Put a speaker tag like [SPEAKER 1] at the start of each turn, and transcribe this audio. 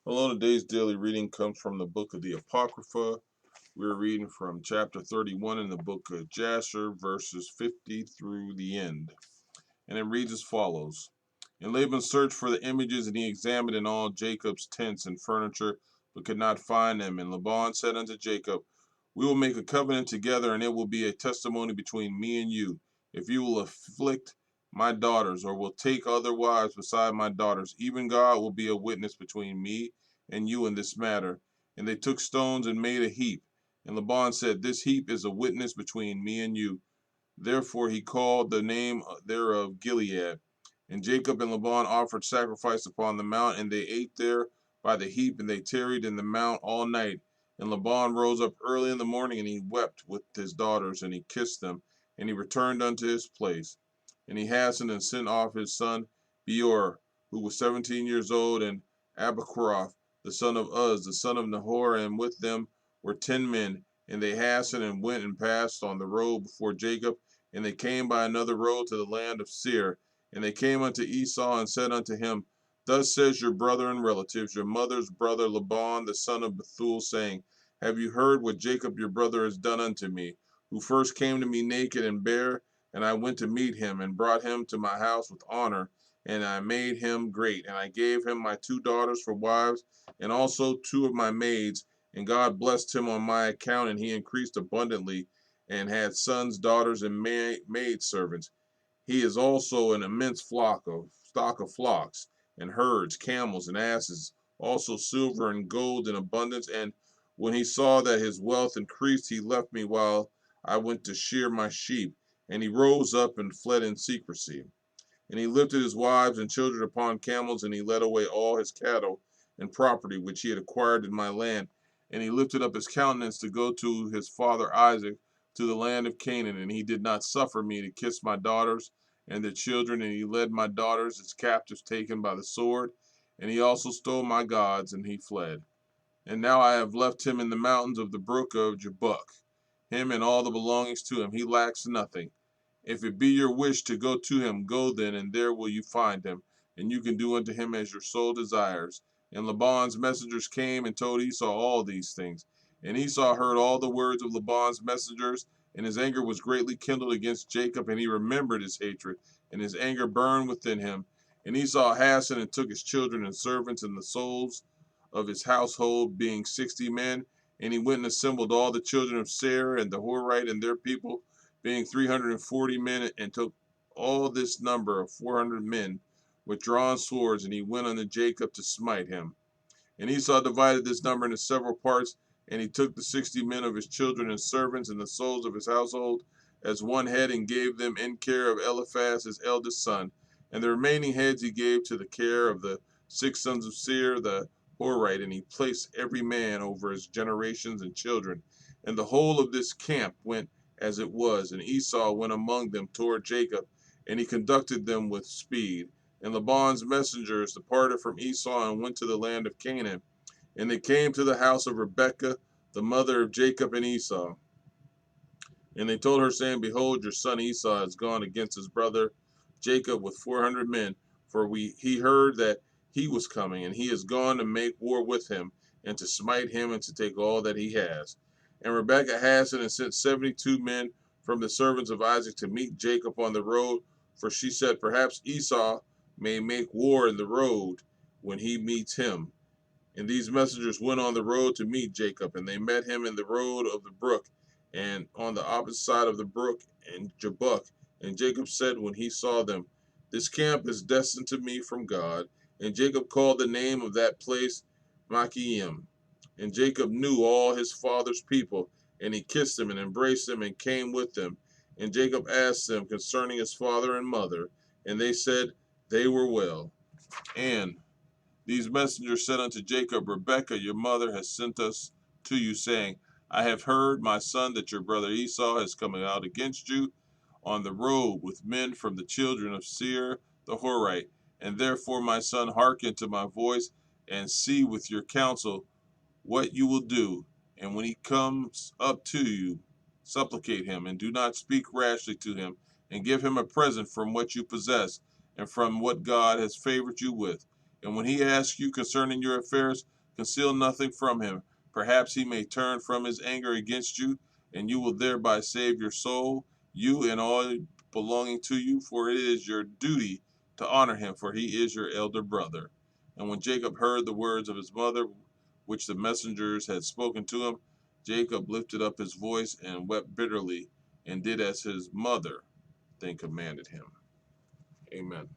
[SPEAKER 1] Hello, today's daily reading comes from the book of the Apocrypha. We're reading from chapter 31 in the book of Jasher, verses 50 through the end. And it reads as follows. And Laban searched for the images, and he examined in all Jacob's tents and furniture, but could not find them. And Laban said unto Jacob, We will make a covenant together, and it will be a testimony between me and you. If you will afflict my daughters, or will take other wives beside my daughters, even God will be a witness between me and you in this matter. And they took stones and made a heap. And Laban said, This heap is a witness between me and you. Therefore he called the name thereof Gilead. And Jacob and Laban offered sacrifice upon the mount, and they ate there by the heap, and they tarried in the mount all night. And Laban rose up early in the morning, and he wept with his daughters, and he kissed them, and he returned unto his place. And he hastened and sent off his son Beor, who was 17 years old, and Abichroth, the son of Uz, the son of Nahor, and with them were 10 men. And they hastened and went and passed on the road before Jacob, and they came by another road to the land of Seir. And they came unto Esau and said unto him, Thus says your brother and relatives, your mother's brother Laban, the son of Bethuel, saying, Have you heard what Jacob your brother has done unto me, who first came to me naked and bare? And I went to meet him, and brought him to my house with honor, and I made him great. And I gave him my 2 daughters for wives, and also 2 of my maids. And God blessed him on my account, and he increased abundantly, and had sons, daughters, and maid servants. He is also an immense stock of flocks and herds, camels and asses, also silver and gold in abundance. And when he saw that his wealth increased, he left me while I went to shear my sheep. And he rose up and fled in secrecy. And he lifted his wives and children upon camels, and he led away all his cattle and property which he had acquired in my land. And he lifted up his countenance to go to his father Isaac to the land of Canaan. And he did not suffer me to kiss my daughters and their children, and he led my daughters as captives taken by the sword. And he also stole my gods, and he fled. And now I have left him in the mountains of the brook of Jabbok, him and all the belongings to him. He lacks nothing. If it be your wish to go to him, go then, and there will you find him, and you can do unto him as your soul desires. And Laban's messengers came and told Esau all these things. And Esau heard all the words of Laban's messengers, and his anger was greatly kindled against Jacob, and he remembered his hatred, and his anger burned within him. And Esau hastened and took his children and servants and the souls of his household, being 60 men. And he went and assembled all the children of Seir and the Horite and their people, being 340 men, and took all this number of 400 men with drawn swords, and he went unto Jacob to smite him. And Esau divided this number into several parts, and he took the 60 men of his children and servants and the souls of his household as one head, and gave them in care of Eliphaz his eldest son. And the remaining heads he gave to the care of the 6 sons of Seir the Horite, and he placed every man over his generations and children. And the whole of this camp went as it was, and Esau went among them toward Jacob, and he conducted them with speed. And Laban's messengers departed from Esau and went to the land of Canaan. And they came to the house of Rebekah, the mother of Jacob and Esau. And they told her, saying, Behold, your son Esau has gone against his brother Jacob with 400 men, for he heard that he was coming, and he is gone to make war with him, and to smite him, and to take all that he has. And Rebekah hastened and sent 72 men from the servants of Isaac to meet Jacob on the road, for she said, Perhaps Esau may make war in the road when he meets him. And these messengers went on the road to meet Jacob, and they met him in the road of the brook, and on the opposite side of the brook in Jabbok. And Jacob said when he saw them, This camp is destined to me from God. And Jacob called the name of that place Machiam. And Jacob knew all his father's people, and he kissed them and embraced them and came with them. And Jacob asked them concerning his father and mother, and they said they were well. And these messengers said unto Jacob, Rebekah your mother has sent us to you, saying, I have heard, my son, that your brother Esau is coming out against you on the road with men from the children of Seir the Horite. And therefore, my son, hearken to my voice, and see with your counsel what you will do. And when he comes up to you, supplicate him, and do not speak rashly to him, and give him a present from what you possess, and from what God has favored you with. And when he asks you concerning your affairs, Conceal nothing from him. Perhaps he may turn from his anger against you, and you will thereby save your soul, you and all belonging to you, for it is your duty to honor him, for he is your elder brother. And when Jacob heard the words of his mother, which the messengers had spoken to him, Jacob lifted up his voice and wept bitterly, and did as his mother then commanded him. Amen.